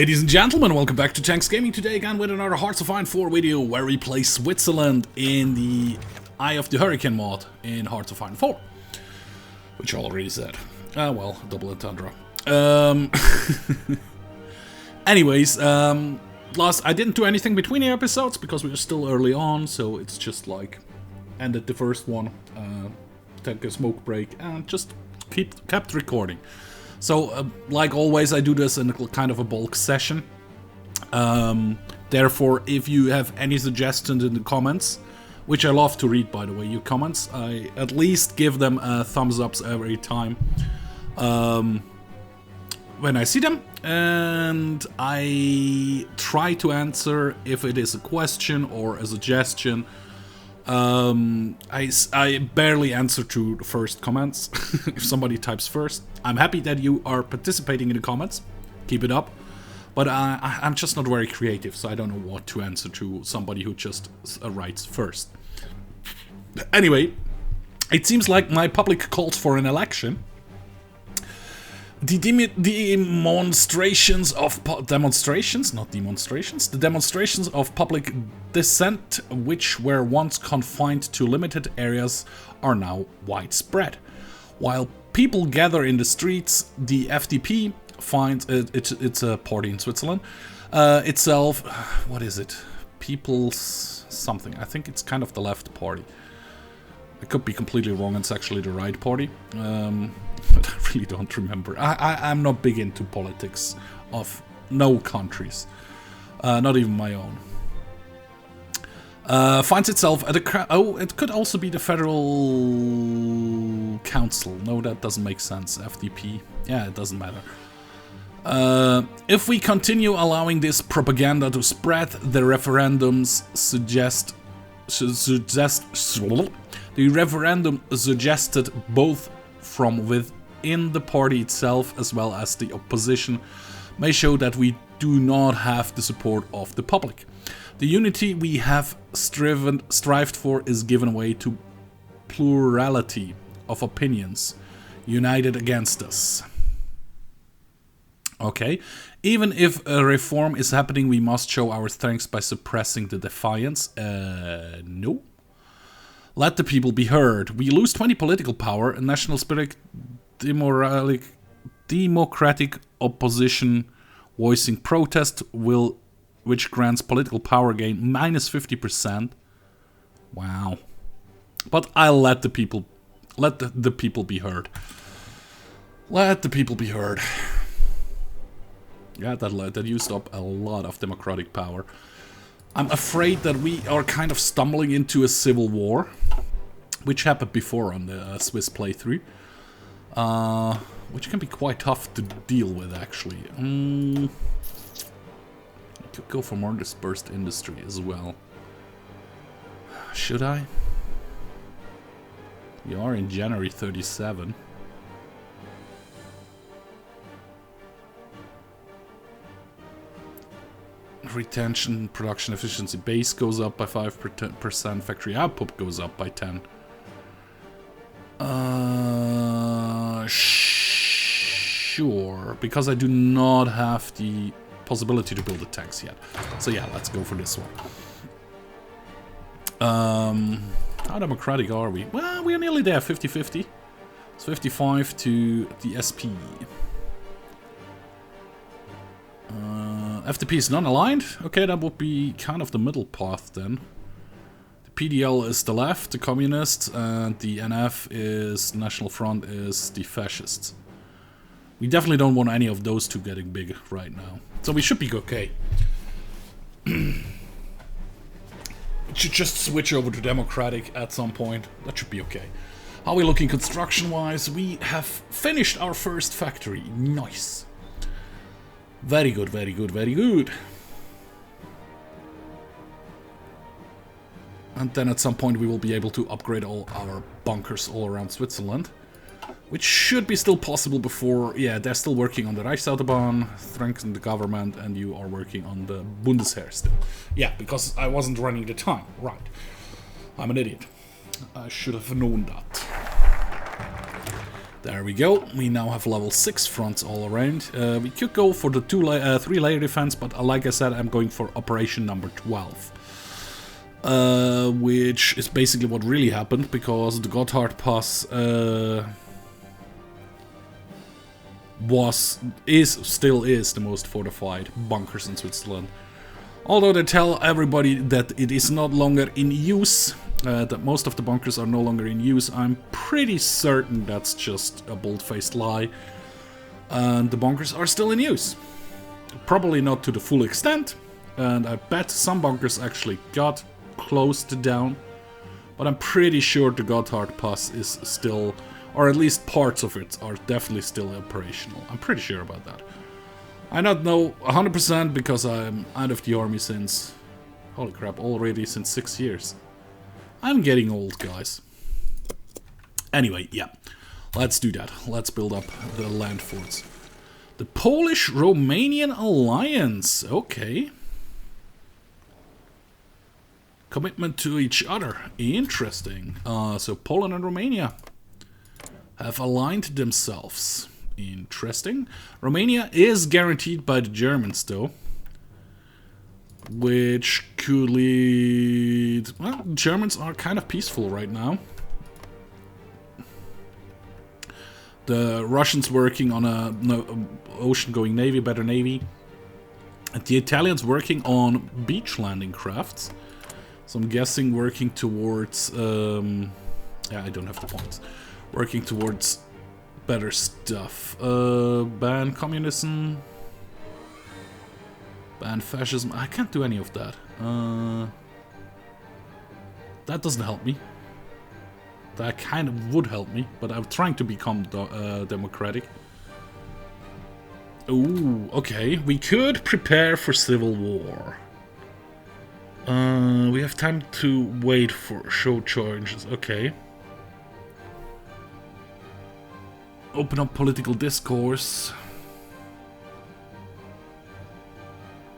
Ladies and gentlemen, welcome back to Tanks Gaming. Today again with another Hearts of Iron 4 video where we play Switzerland in the Eye of the Hurricane mod in Hearts of Iron 4. Which I already said. Well, double entendre. Anyways, I didn't do anything between the episodes because we were still early on, so it's just like ended the first one, take a smoke break and just kept recording. So, like always, I do this in a kind of a bulk session. Therefore, if you have any suggestions in the comments, which I love to read, by the way, your comments, I at least give them thumbs ups every time when I see them. And I try to answer if it is a question or a suggestion. I barely answer to the first comments if somebody types first. I'm happy that you are participating in the comments. Keep it up. But I'm just not very creative, so I don't know what to answer to somebody who just writes first. Anyway, it seems like my public calls for an election. The demonstrations of public dissent, which were once confined to limited areas, are now widespread. While people gather in the streets, the FDP finds it's a party in Switzerland itself. What is it? People's something. I think it's kind of the left party. I could be completely wrong. It's actually the right party. But I really don't remember. I'm not big into politics of no countries, not even my own. Finds itself at it could also be the Federal Council. No, that doesn't make sense. FDP. Yeah, it doesn't matter. If we continue allowing this propaganda to spread, the referendums the referendum suggested both from within the party itself as well as the opposition may show that we do not have the support of the public. The unity we have strived for is given way to plurality of opinions united against us. Okay, even if a reform is happening, we must show our strength by suppressing the defiance. No. Let the people be heard. We lose 20 political power. A national spirit, democratic opposition voicing protest which grants political power gain minus 50%. Wow. But I'll let the people be heard. Let the people be heard. Yeah, that used up a lot of democratic power. I'm afraid that we are kind of stumbling into a civil war, which happened before on the Swiss playthrough, which can be quite tough to deal with, actually. I could go for more dispersed industry as well. Should I? We are in January 37. Retention, production efficiency base goes up by 5%, factory output goes up by 10. Sure, because I do not have the possibility to build the tanks yet. So yeah, let's go for this one. How democratic are we? Well, we are nearly there, 50-50. It's 55 to the SP. FDP is non-aligned? Okay, that would be kind of the middle path then. The PDL is the left, the communists, and the NF is, National Front is the fascists. We definitely don't want any of those two getting big right now. So we should be okay. We should just switch over to democratic at some point. That should be okay. How are we looking construction-wise? We have finished our first factory. Nice. Very good, very good, very good. And then at some point we will be able to upgrade all our bunkers all around Switzerland. Which should be still possible before... Yeah, they're still working on the Reichsautobahn, strengthen the government, and you are working on the Bundesheer still. Yeah, because I wasn't running the time. Right. I'm an idiot. I should have known that. There we go. We now have level 6 fronts all around. We could go for the 3-layer defense, but like I said, I'm going for operation number 12. Which is basically what really happened, because the Gotthard Pass still is the most fortified bunkers in Switzerland. Although they tell everybody that it is not longer in use, that most of the bunkers are no longer in use, I'm pretty certain that's just a bold-faced lie. And the bunkers are still in use. Probably not to the full extent, and I bet some bunkers actually got closed down. But I'm pretty sure the Gotthard Pass is still, or at least parts of it are definitely still operational. I'm pretty sure about that. I don't know 100% because I'm out of the army since, holy crap, already since 6 years. I'm getting old, guys. Anyway, yeah, let's do that. Let's build up the land forts. The Polish-Romanian Alliance, okay. Commitment to each other, interesting. So Poland and Romania have aligned themselves. Interesting. Romania is guaranteed by the Germans, though. Which could lead... Well, Germans are kind of peaceful right now. The Russians working on a ocean-going navy, better navy. And the Italians working on beach landing crafts. So I'm guessing working towards... yeah, I don't have the points. Working towards better stuff. Ban communism... Ban fascism. I can't do any of that. That doesn't help me. That kind of would help me, but I'm trying to become democratic. Ooh, okay. We could prepare for civil war. We have time to wait for show charges. Okay. Open up political discourse.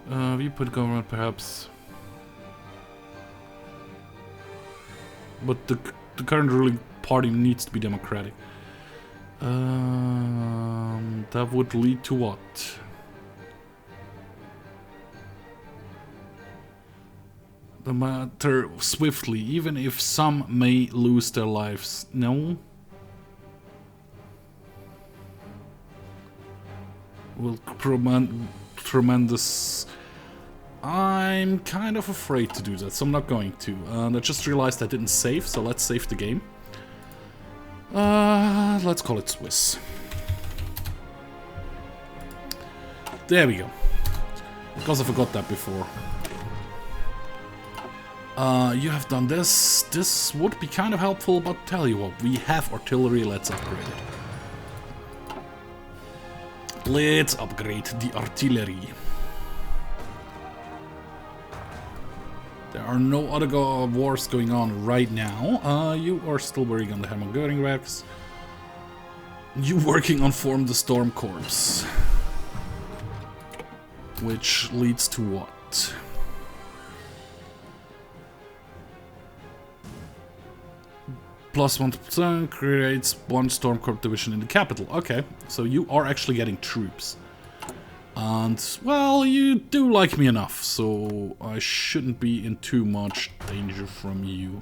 Viewpoint government, perhaps. But the current ruling party needs to be democratic. That would lead to what? The matter swiftly, even if some may lose their lives. No? Will tremendous... I'm kind of afraid to do that, so I'm not going to. And I just realized I didn't save, so let's save the game. Let's call it Swiss. There we go. Because I forgot that before. You have done this. This would be kind of helpful, but tell you what, we have artillery, let's upgrade it. Let's upgrade the artillery. There are no other wars going on right now. You are still working on the Hermann Göring Works. You working on Form the Storm Corps. Which leads to what? Plus 1% creates one Storm Corps division in the capital. Okay, so you are actually getting troops. And, well, you do like me enough, so I shouldn't be in too much danger from you.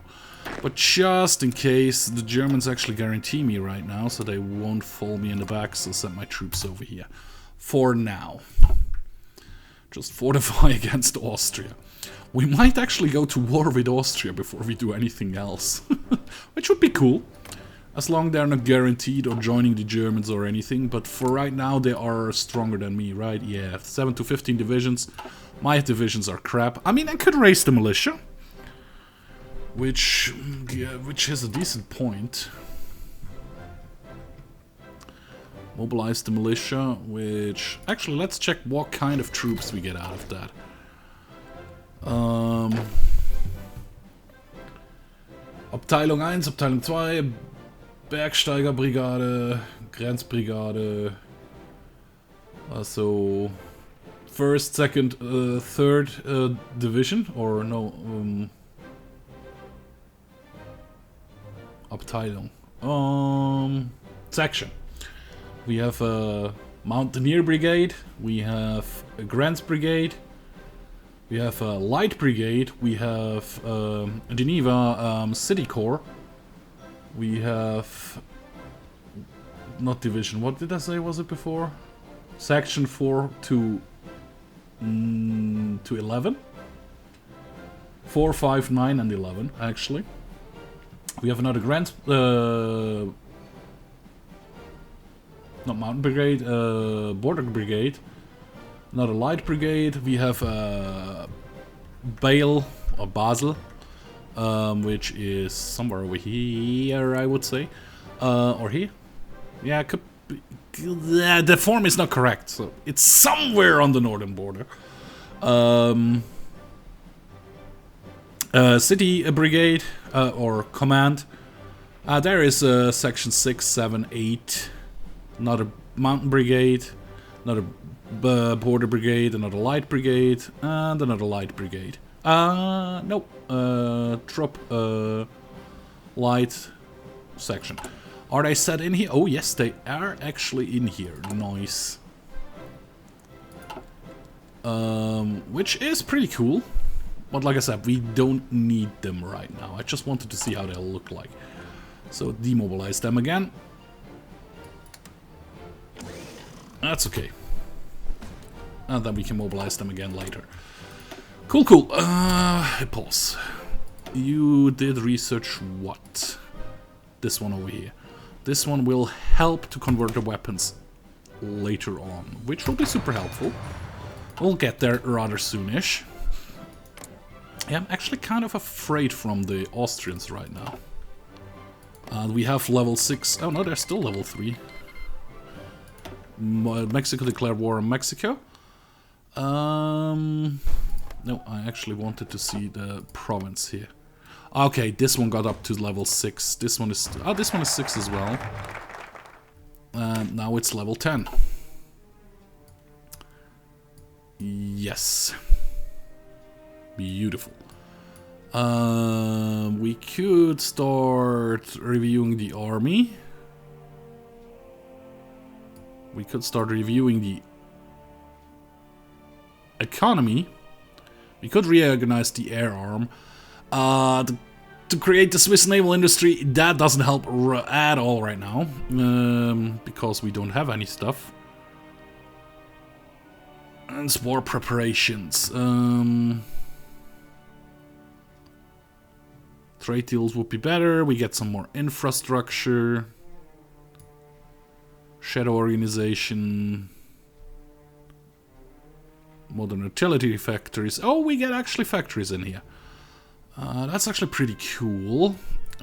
But just in case, the Germans actually guarantee me right now, so they won't fall me in the back, so I'll send my troops over here. For now. Just fortify against Austria. We might actually go to war with Austria before we do anything else. Which would be cool. As long as they're not guaranteed or joining the Germans or anything. But for right now, they are stronger than me, right? Yeah, 7 to 15 divisions. My divisions are crap. I mean, I could raise the militia. Which is a decent point. Mobilize the militia, which... Actually, let's check what kind of troops we get out of that. Abteilung 1, Abteilung 2, Bergsteigerbrigade, Grenzbrigade. So, 1st, 2nd, 3rd division, or no, Abteilung. section. We have a Mountaineer Brigade, we have a Grants Brigade, we have a Light Brigade, we have a Geneva City Corps, we have... not division, what did I say was it before? Section 4 to 11? 4, 5, 9 and 11 actually. We have another Grant... not Mountain Brigade, Border Brigade. Another Light Brigade. We have Bale or Basel, which is somewhere over here, I would say, or here. Yeah, it could be, the form is not correct, so it's somewhere on the northern border. City Brigade or Command. There is section 6, 7, 8. Another Mountain Brigade, another Border Brigade, another Light Brigade, and another Light Brigade. No, Drop Light section. Are they set in here? Oh yes, they are actually in here. Nice. Which is pretty cool. But like I said, we don't need them right now. I just wanted to see how they'll look like. So demobilize them again. That's okay. And then we can mobilize them again later. Cool, cool. Pause. You did research what? This one over here. This one will help to convert the weapons later on, which will be super helpful. We'll get there rather soonish. Yeah, I'm actually kind of afraid from the Austrians right now. We have level 6. Oh no, they're still level 3. Mexico declared war on Mexico. No, I actually wanted to see the province here. Okay, this one got up to level 6. This one is... oh, this one is 6 as well. And now it's level 10. Yes. Beautiful. We could start reviewing the army. We could start reviewing the economy. We could reorganize the air arm. To create the Swiss naval industry, that doesn't help at all right now. Because we don't have any stuff. And war preparations. Trade deals would be better. We get some more infrastructure. Shadow organization. Modern utility factories. Oh, we get actually factories in here. That's actually pretty cool.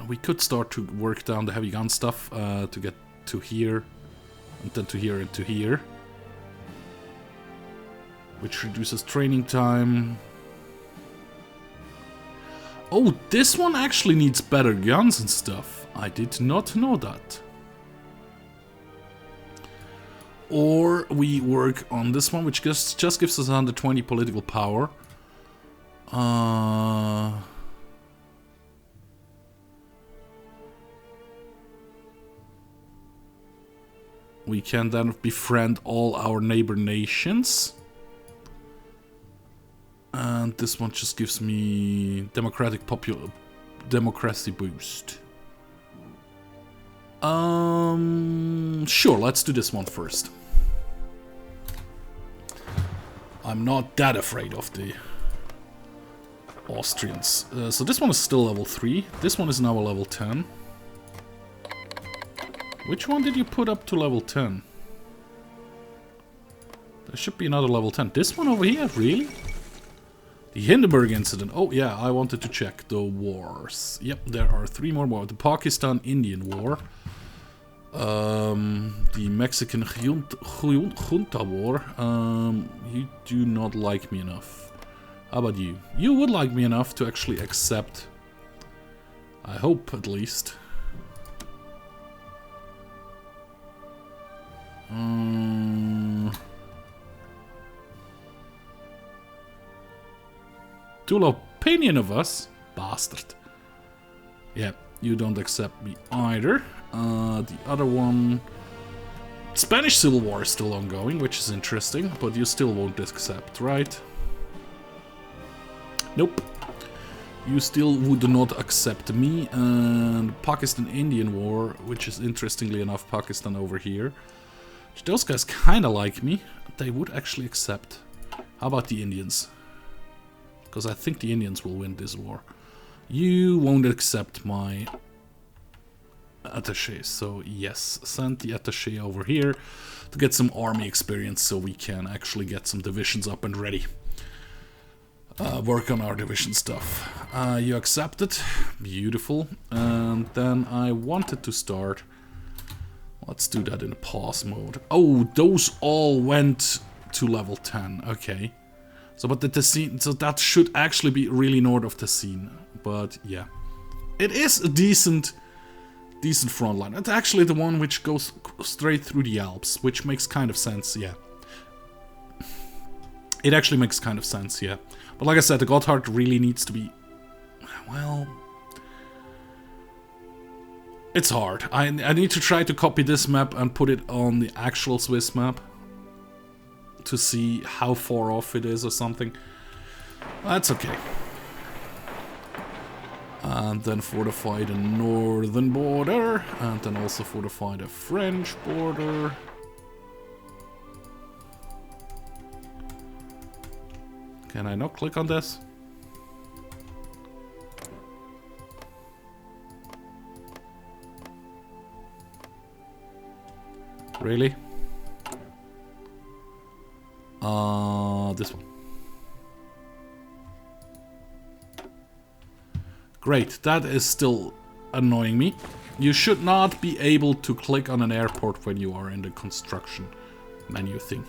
We could start to work down the heavy gun stuff to get to here. And then to here and to here. Which reduces training time. Oh, this one actually needs better guns and stuff. I did not know that. Or we work on this one, which just gives us 120 political power. We can then befriend all our neighbor nations. And this one just gives me democracy boost. Sure, let's do this one first. I'm not that afraid of the Austrians. So this one is still level 3. This one is now a level 10. Which one did you put up to level 10? There should be another level 10. This one over here, really? The Hindenburg incident. Oh yeah, I wanted to check the wars. Yep, there are 3 more wars. The Pakistan-Indian War. The Mexican Junta War. You do not like me enough. How about you? You would like me enough to actually accept. I hope, at least. Too low opinion of us? Bastard. Yeah, you don't accept me either. The other one... Spanish Civil War is still ongoing, which is interesting, but you still won't accept, right? Nope. You still would not accept me. And Pakistan-Indian War, which is interestingly enough Pakistan over here. Those guys kind of like me. They would actually accept. How about the Indians? Because I think the Indians will win this war. You won't accept my attaché. So yes, send the attaché over here to get some army experience so we can actually get some divisions up and ready. Work on our division stuff. You accepted. Beautiful. And then I wanted to start... Let's do that in a pause mode. Oh, those all went to level 10. Okay. So, but the Tessin, so that should actually be really north of Tessin. But yeah, it is a decent front line. It's actually the one which goes straight through the Alps, which makes kind of sense. Yeah, it actually makes kind of sense. Yeah, but like I said, the Gotthard really needs to be, well. It's hard. I need to try to copy this map and put it on the actual Swiss map to see how far off it is or something. That's okay. And then fortify the northern border, and then also fortify the French border. Can I not click on this? Really? This one. Great, that is still annoying me. You should not be able to click on an airport when you are in the construction menu thing.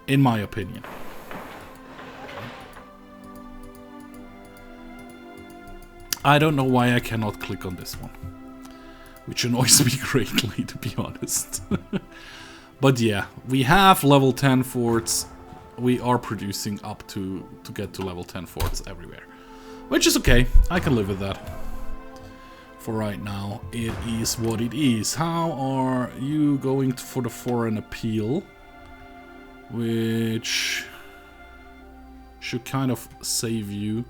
In my opinion. I don't know why I cannot click on this one. Which annoys me greatly, to be honest. But yeah, we have level 10 forts. We are producing up to get to level 10 forts everywhere. Which is okay, I can live with that. For right now, it is what it is. How are you going for the foreign appeal? Which should kind of save you.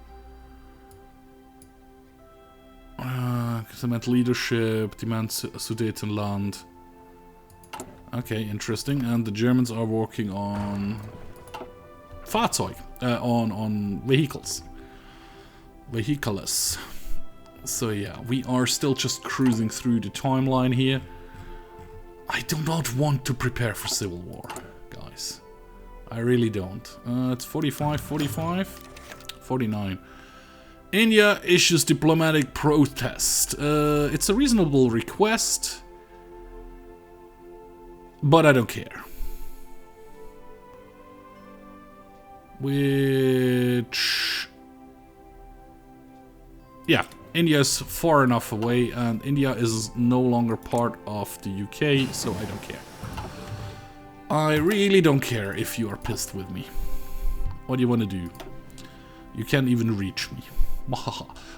Cement leadership, demand Sudetenland. Okay, interesting. And the Germans are working on Fahrzeug, on vehicles. Vehiculous. So yeah, we are still just cruising through the timeline here. I do not want to prepare for civil war, guys. I really don't. It's 45, 45, 49. India issues diplomatic protest. It's a reasonable request, but I don't care. Which... yeah, India is far enough away, and India is no longer part of the UK, so I don't care. I really don't care if you are pissed with me. What do you want to do? You can't even reach me.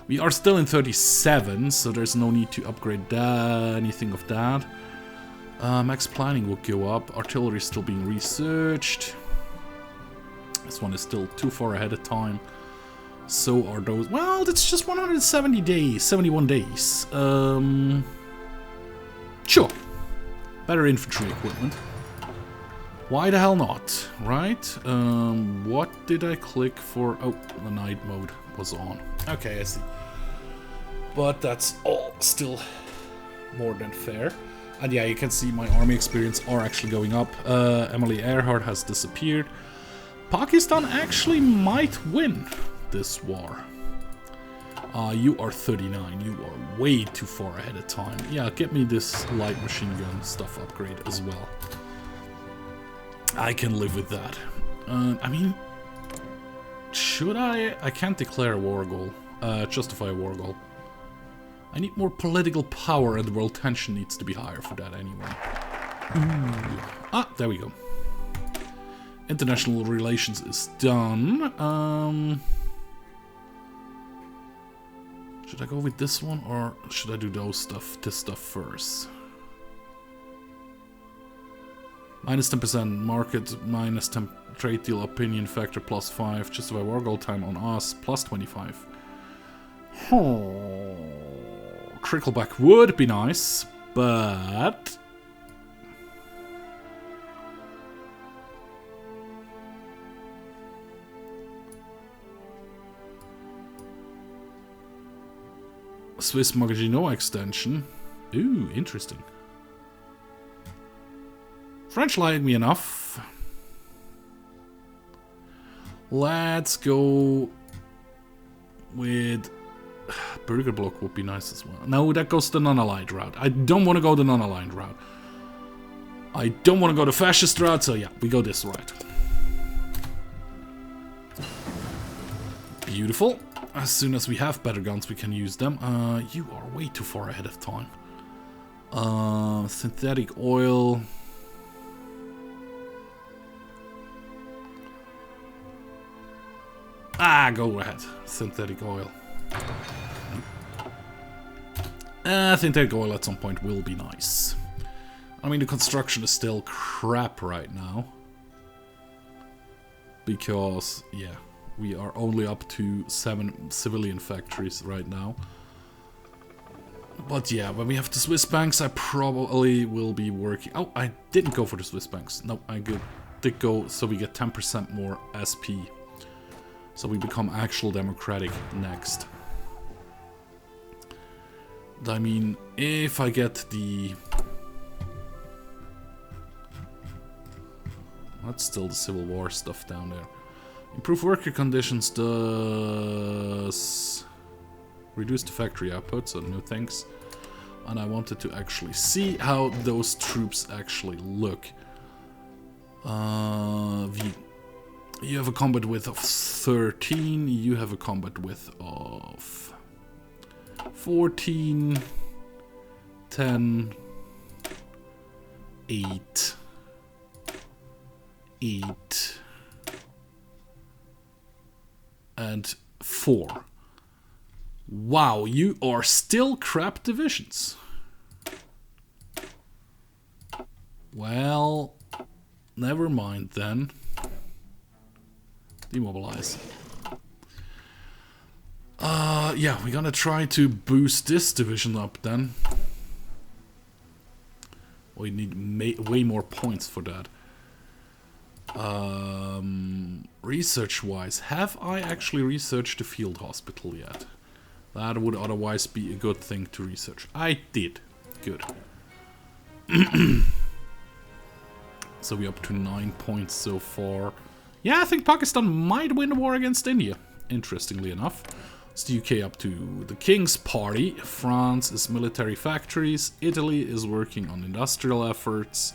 We are still in 37, so there's no need to upgrade anything of that. Max planning will go up. Artillery is still being researched. This one is still too far ahead of time. So are those... well, it's just 170 days, 71 days. Sure. Better infantry equipment. Why the hell not, right? What did I click for? Oh, the night mode was on. Okay, I see. But that's all still more than fair. And yeah, you can see my army experience are actually going up. Emily Earhart has disappeared. Pakistan actually might win this war. You are 39. You are way too far ahead of time. Yeah, get me this light machine gun stuff upgrade as well. I can live with that. I mean, should I? I can't declare a war goal. Justify a war goal. I need more political power, and the world tension needs to be higher for that anyway. Ooh. Ah, there we go. International relations is done. Should I go with this one or should I do this stuff first? Minus 10% market, minus 10 trade deal opinion factor plus 5, justify war goal time on us plus 25. Trickleback would be nice, but Swiss Maginot extension. Ooh, interesting. French like me enough. Let's go with Burger Block would be nice as well. No, that goes the non-aligned route. I don't want to go the non-aligned route. I don't want to go the fascist route, so yeah, we go this route. Beautiful. As soon as we have better guns, we can use them. You are way too far ahead of time. Synthetic oil. Go ahead. Synthetic oil. Synthetic oil at some point will be nice. I mean, the construction is still crap right now. Because, yeah, we are only up to 7 civilian factories right now. But yeah, when we have the Swiss banks, I probably will be working... Oh, I didn't go for the Swiss banks. No, I did go so we get 10% more SP. So we become actual democratic next. I mean, if I get the... That's still the Civil War stuff down there. Improve worker conditions does... Reduce the factory output, so no thanks. And I wanted to actually see how those troops actually look. You have a combat width of 13, you have a combat width of 14, 10, 8, 8, and 4. Wow, you are still crap divisions. Well, never mind then. Demobilize. Yeah, we're gonna try to boost this division up then. We need way more points for that. Research-wise, have I actually researched the field hospital yet? That would otherwise be a good thing to research. I did. Good. So we're up to 9 points so far. Yeah, I think Pakistan might win the war against India, interestingly enough. It's the UK up to the King's Party. France is military factories. Italy is working on industrial efforts.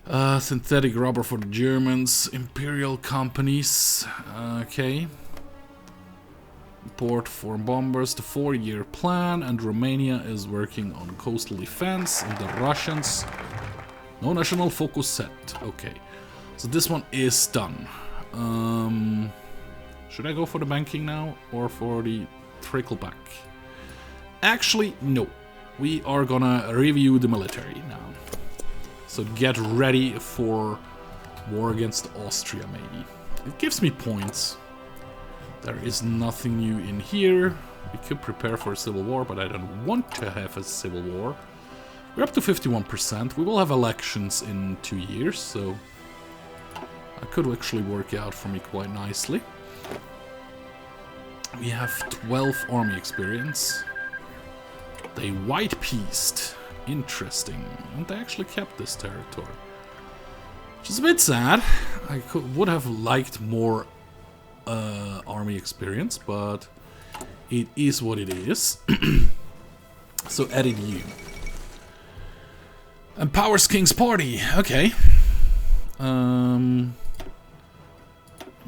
Synthetic rubber for the Germans. Imperial companies. Okay. Port for bombers. The 4-year plan. And Romania is working on coastal defense. And the Russians... No national focus set. Okay. So this one is done. Should I go for the banking now or for the trickleback? Actually, no. We are gonna review the military now. So get ready for war against Austria, maybe. It gives me points. There is nothing new in here. We could prepare for a civil war, but I don't want to have a civil war. We're up to 51%. We will have elections in 2 years, so... That could actually work out for me quite nicely. We have 12 army experience. They white-pieced. Interesting. And they actually kept this territory. Which is a bit sad. I would have liked more army experience, but it is what it is. So added you. Empowers King's Party. Okay.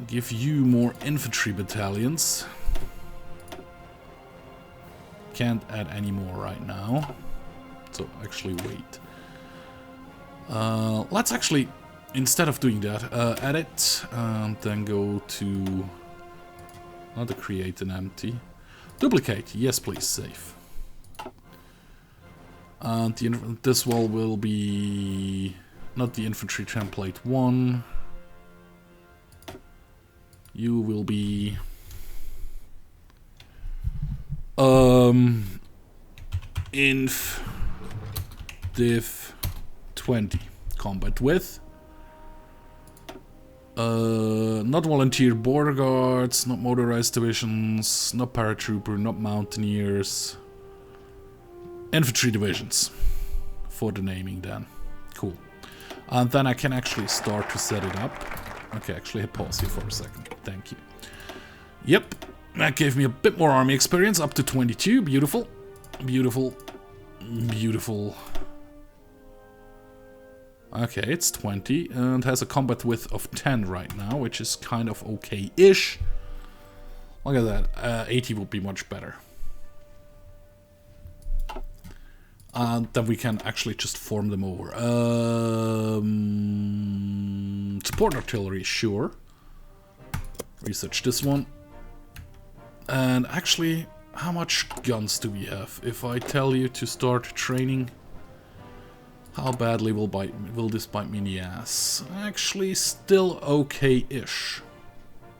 Give you more infantry battalions. Can't add any more right now. So actually wait. Let's actually, instead of doing that, add it and then go to not to create an empty. Duplicate. Yes, please. Save. And this wall will be not the infantry template 1. You will be inf div 20 combat with not volunteer border guards, not motorized divisions, not paratrooper, not mountaineers, infantry divisions for the naming then. Cool. And then I can actually start to set it up. Okay, actually hit pause here for a second. Thank you. Yep, that gave me a bit more army experience, up to 22. Beautiful. Beautiful. Beautiful. Okay, it's 20 and has a combat width of 10 right now, which is kind of okay-ish. Look at that. 80 would be much better. And then we can actually just form them over. Support artillery, sure. Research this one. And actually, how much guns do we have? If I tell you to start training, how badly will this bite me in the ass? Actually, still okay-ish.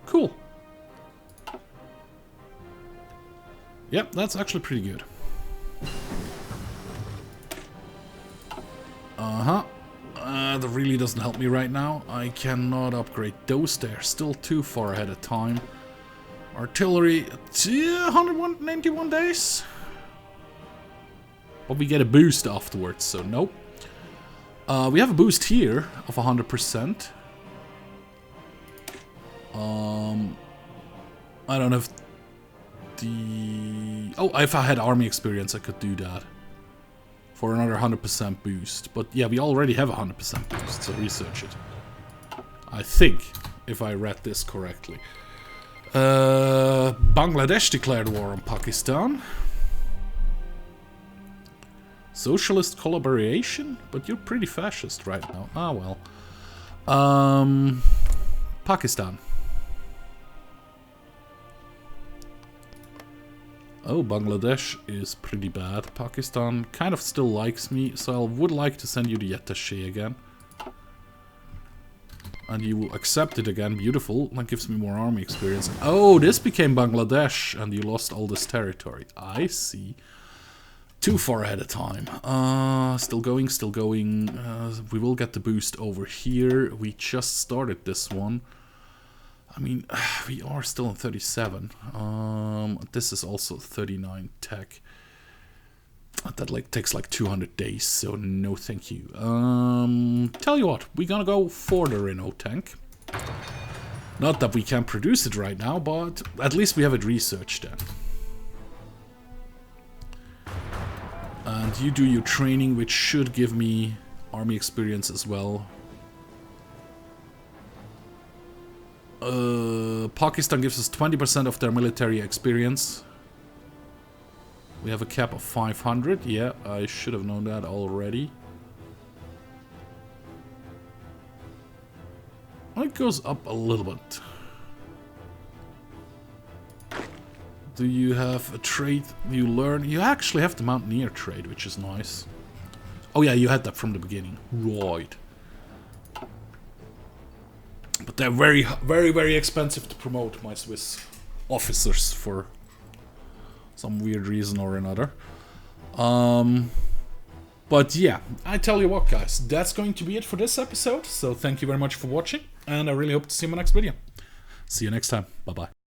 Cool. Yep, that's actually pretty good. That really doesn't help me right now. I cannot upgrade those. They're still too far ahead of time. Artillery, 191 days. But we get a boost afterwards, so nope. We have a boost here of 100%. I don't know if the... Oh, if I had army experience, I could do that. For another 100% boost. But yeah, we already have a 100% boost, so research it. I think, if I read this correctly. Bangladesh declared war on Pakistan. Socialist collaboration? But you're pretty fascist right now. Ah, well. Pakistan. Oh, Bangladesh is pretty bad. Pakistan kind of still likes me, so I would like to send you the attaché again. And you will accept it again. Beautiful. That gives me more army experience. Oh, this became Bangladesh, and you lost all this territory. I see. Too far ahead of time. Still going, still going. We will get the boost over here. We just started this one. I mean, we are still in 37. This is also 39 tech. That takes like 200 days, so no thank you. Tell you what, we're gonna go for the Renault tank. Not that we can produce it right now, but at least we have it researched then. And you do your training, which should give me army experience as well. Pakistan gives us 20% of their military experience. We have a cap of 500. Yeah, I should have known that already. It goes up a little bit. Do you have a trade you learn? You actually have the Mountaineer trade, which is nice. Oh yeah, you had that from the beginning. Right. But they're very, very, very expensive to promote, my Swiss officers, for some weird reason or another. But yeah, I tell you what, guys, that's going to be it for this episode. So thank you very much for watching, and I really hope to see you in my next video. See you next time. Bye-bye.